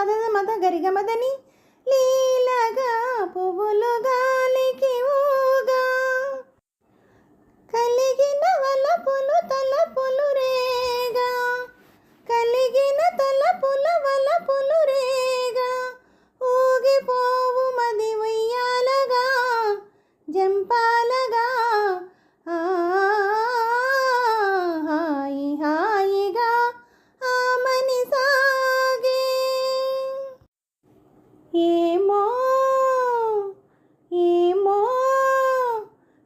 మద మద గరిగ మదని లీలగా పువ్వులు గాలికి ఊగా కలిగిన వలపులు తలపులు రేగా కలిగిన తలపుల వలపులు రేగా ఊగిపోవు మది ఉయ్యాలగా జంపాలగా హాయి హాయిగా ఆమని సాగే ఏమో ఏమో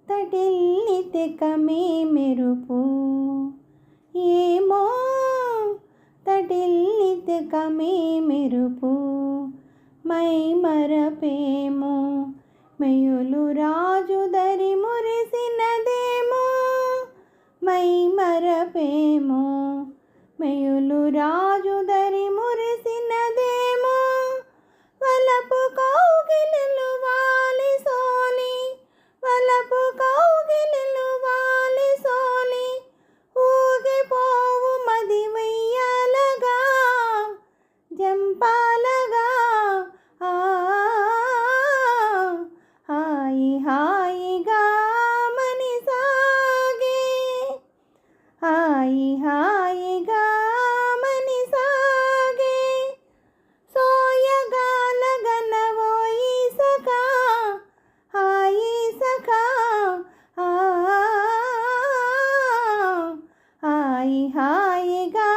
తటిల్లితే కమే మెరుపు ఏమో తటిల్లితే కమే మెరుపు మై మరపేమో మయులు రాజు దరి మురిసినదేమో మై మరపేమో మయులు రాజు దరి మురిసినదేమో వలపు కౌగిలిలు వాలి సోలి వలపు కౌగిలిలు వాలి సోలి ఊగిపోవు మది వెయ్యాలగా జంపాలగా హాయి హాయిగా మని సాగే హాయి హాయిగా మని సాగే సోయగాల గనవోయి సఖా హాయి సఖా హాయి హాయిగా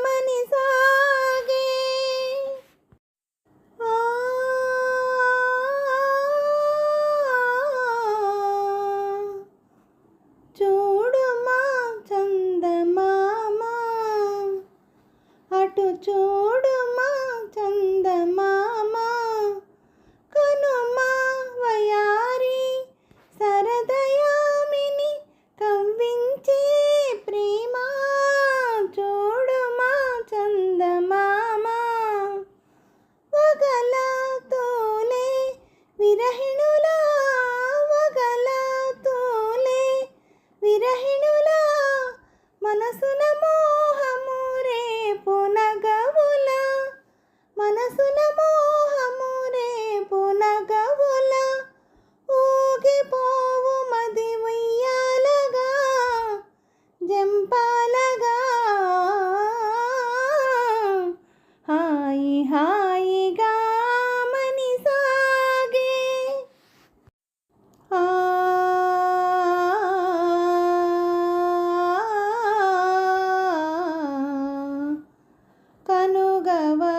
మని సాగే చూడుమా చందమామ అటు చూడుమా చందమామ కనుమా వయారి సరదయామిని కవ్వించే ప్రేమ చూడుమా చందమామ వగల తోలే విరహిణులా వగల తోలే విరహిణులా మనసున మోహము రేపు నగవుల మనసున మోహము రేపు నగవుల ఊగిపోవు మది ఉయ్యాలగా జంపాలగా హాయి హాయిగా మని సాగే కనుగవా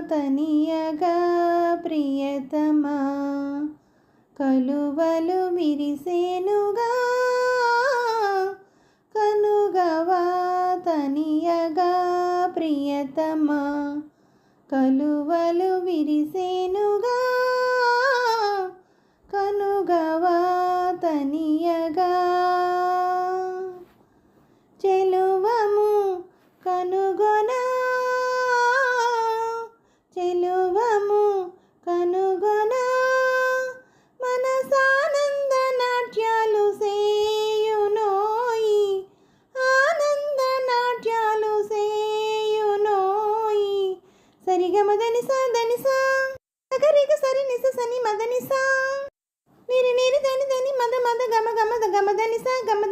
తనియగా ప్రియతమా కలువలు విరిసేనుగా కనుగవా తనియగా ప్రియతమా కలువలు విరిసేనుగా కనుగవా తనియగా చెలువము కనుగొనా చెలువము కనుగొనా మనసానంద నాట్యాలు సేయునోయి ఆనంద నాట్యాలు సేయునోయి సరిగ మదనిసా దనిసా సగరిగ సరి నిస సని మదనిసా నిరి నిరి దని దని మద మద గమ గమ గమ దనిసా దని